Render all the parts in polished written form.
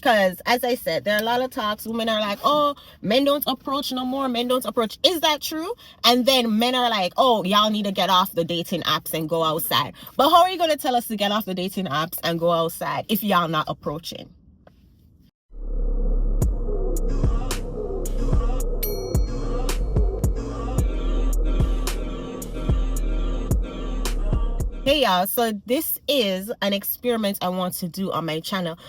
Because as I said, there are a lot of talks. Women are like, oh, men don't approach no more. Men don't approach. Is that true? And then men are like, oh, y'all need to get off the dating apps and go outside. But how are you going to tell us to get off the dating apps and go outside if y'all not approaching? Hey y'all, so this is an experiment I want to do on my channel.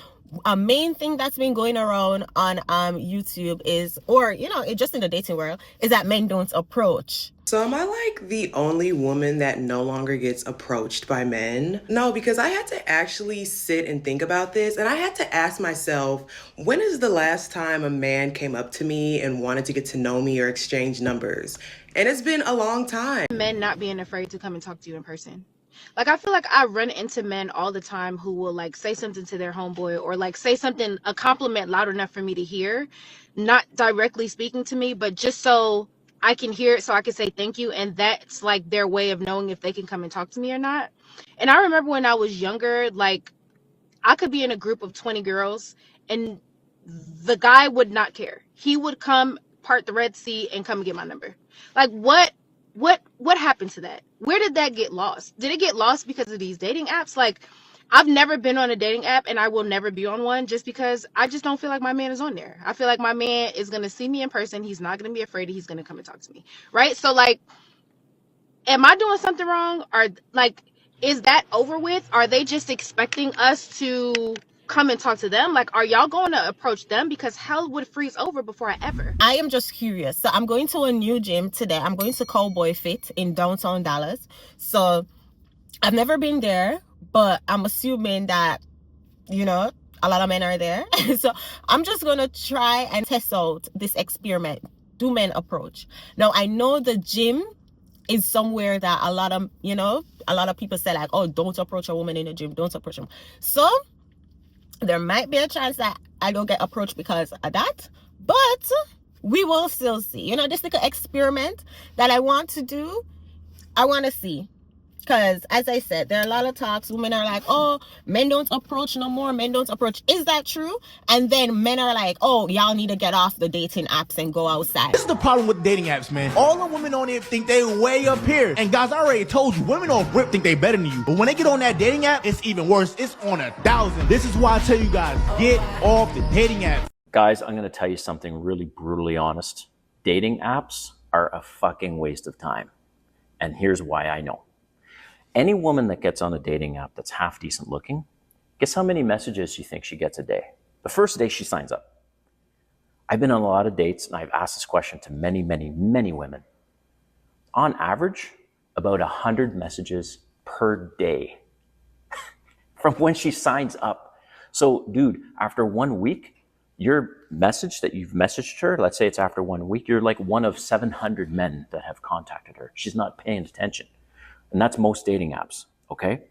A main thing that's been going around on YouTube is, or just in the dating world, is that men don't approach. So am I like the only woman that no longer gets approached by men? No, because I had to actually sit and think about this, and I had to ask myself, when is the last time a man came up to me and wanted to get to know me or exchange numbers? And it's been a long time. Men not being afraid to come and talk to you in person. Like, I feel like I run into men all the time who will like say something to their homeboy or like say something, a compliment loud enough for me to hear, not directly speaking to me, but just so I can hear it, so I can say thank you. And that's like their way of knowing if they can come and talk to me or not. And I remember when I was younger, like I could be in a group of 20 girls and the guy would not care. He would come part the Red Sea and come and get my number. Like, what happened to that? Where did that get lost? Did it get lost because of these dating apps? Like, I've never been on a dating app and I will never be on one just because I just don't feel like my man is on there. I feel like my man is going to see me in person. He's not going to be afraid. He's going to come and talk to me. Right? So like, am I doing something wrong? Or like, is that over with? Are they just expecting us to come and talk to them? Like, are y'all going to approach them? Because hell would freeze over before I ever. I am just curious. So I'm going to a new gym today. I'm going to Cowboy Fit in downtown Dallas. So I've never been there, but I'm assuming that, a lot of men are there. So I'm just going to try and test out this experiment. Do men approach? Now, I know the gym is somewhere that a lot of people say like, oh, don't approach a woman in the gym. Don't approach them. So there might be a chance that I don't get approached because of that, but we will still see. This little experiment that I want to do, I want to see. Because as I said, there are a lot of talks. Women are like, oh, men don't approach no more. Men don't approach. Is that true? And then men are like, oh, y'all need to get off the dating apps and go outside. This is the problem with dating apps, man. All the women on there think they way up here. And guys, I already told you, women on Rip think they better than you. But when they get on that dating app, it's even worse. It's on 1,000. This is why I tell you guys, get off the dating apps. Guys, I'm going to tell you something really brutally honest. Dating apps are a fucking waste of time. And here's why I know. Any woman that gets on a dating app that's half decent looking, guess how many messages she thinks she gets a day? The first day she signs up. I've been on a lot of dates and I've asked this question to many, many, many women. On average, about 100 messages per day from when she signs up. So dude, after 1 week, your message that you've messaged her, let's say it's after 1 week, you're like one of 700 men that have contacted her. She's not paying attention. And that's most dating apps, okay?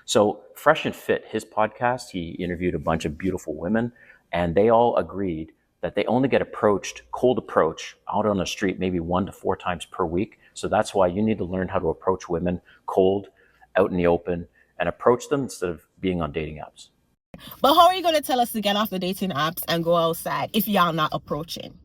So Fresh and Fit, his podcast, he interviewed a bunch of beautiful women and they all agreed that they only get approached, cold approach, out on the street maybe 1 to 4 times per week. So that's why you need to learn how to approach women cold, out in the open, and approach them instead of being on dating apps. But how are you going to tell us to get off the dating apps and go outside if y'all not approaching?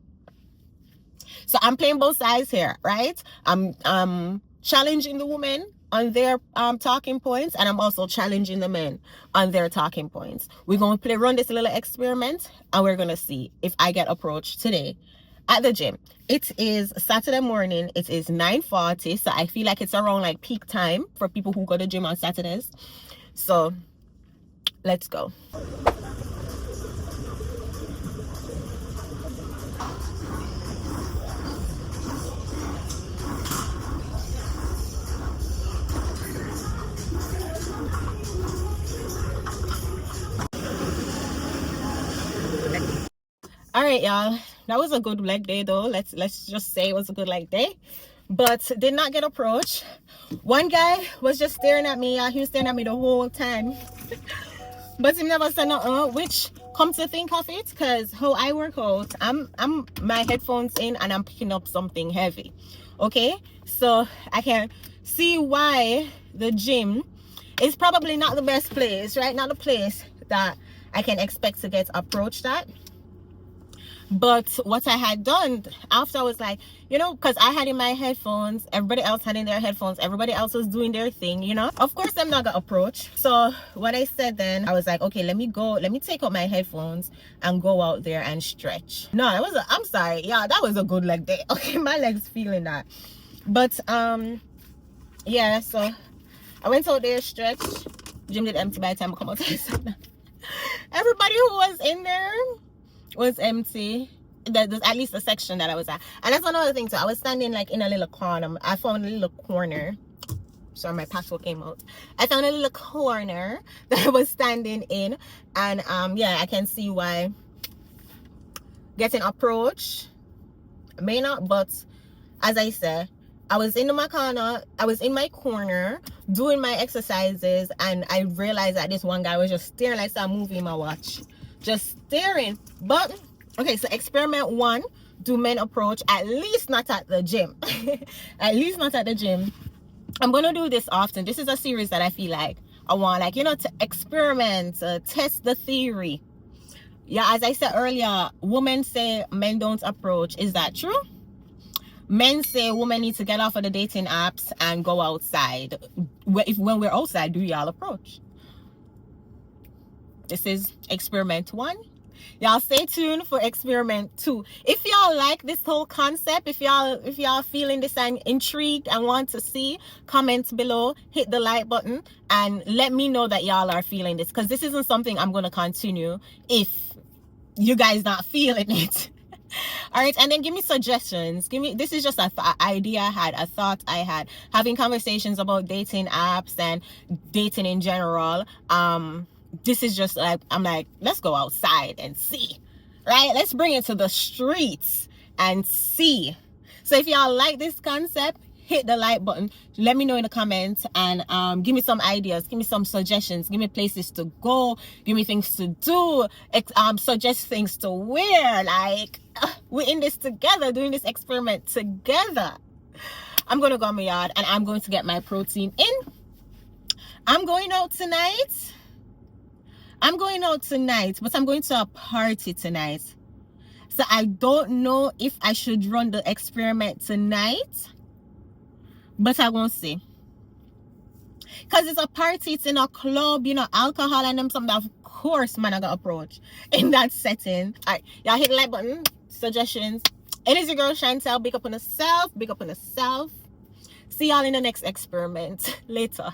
So I'm playing both sides here, right? I'm challenging the women on their talking points, and I'm also challenging the men on their talking points. We're going to run this little experiment, and we're going to see if I get approached today at the gym. It is Saturday morning. It is 9:40, so I feel like it's around like peak time for people who go to the gym on Saturdays. So let's go. All right, y'all, that was a good leg day though. Let's just say it was a good leg day, but did not get approached. One guy was just staring at me. He was staring at me the whole time, but he never said nothing, which come to think of it, because how I work out, I'm my headphones in and I'm picking up something heavy. Okay, so I can see why the gym is probably not the best place, right? Not the place that I can expect to get approached at. But what I had done after, I was like, you know, because I had in my headphones, everybody else had in their headphones, everybody else was doing their thing, you know. Of course I'm not gonna approach. So what I said then, I was like, okay, let me take out my headphones and go out there and stretch. No, I'm sorry, yeah, that was a good leg day. Okay, my legs feeling that. But yeah, so I went out there, stretched. Gym did empty by the time I come out. Everybody who was in there was empty. There's at least a section that I was at. And that's another thing too. I was standing like in a little corner. I found a little corner. Sorry, my password came out. I found a little corner that I was standing in. And yeah, I can see why getting approached may not, but as I said, I was in my corner doing my exercises, and I realized that this one guy was just staring like some movie in my watch. Just staring. But okay, so experiment 1, do men approach? At least not at the gym. At least not at the gym. I'm gonna do this often. This is a series that I feel like I want, like, you know, to experiment, test the theory. Yeah, as I said earlier, women say men don't approach. Is that true? Men say women need to get off of the dating apps and go outside. When we're outside, do y'all approach? This is experiment 1. Y'all stay tuned for experiment 2. If y'all like this whole concept, if y'all feeling this and intrigued and want to see, comment below, hit the like button, and let me know that y'all are feeling this, because this isn't something I'm going to continue if you guys not feeling it. All right, and then give me suggestions. This is just a idea I had, a thought I had, having conversations about dating apps and dating in general. This is just like, I'm like, let's go outside and see, right? Let's bring it to the streets and see. So if y'all like this concept, hit the like button, let me know in the comments, and give me some ideas, give me some suggestions, give me places to go, give me things to do, suggest things to wear. Like, we're in this together, doing this experiment together. I'm gonna go in my yard and I'm going to get my protein in. I'm going out tonight, but I'm going to a party tonight, so I don't know if I should run the experiment tonight, but I won't see, because it's a party, it's in a club, you know, alcohol and them, something. Of course man, I got approach in that setting. All right, y'all hit the like button, suggestions. It is your girl Chantel. Big up on yourself, big up on yourself. See y'all in the next experiment later.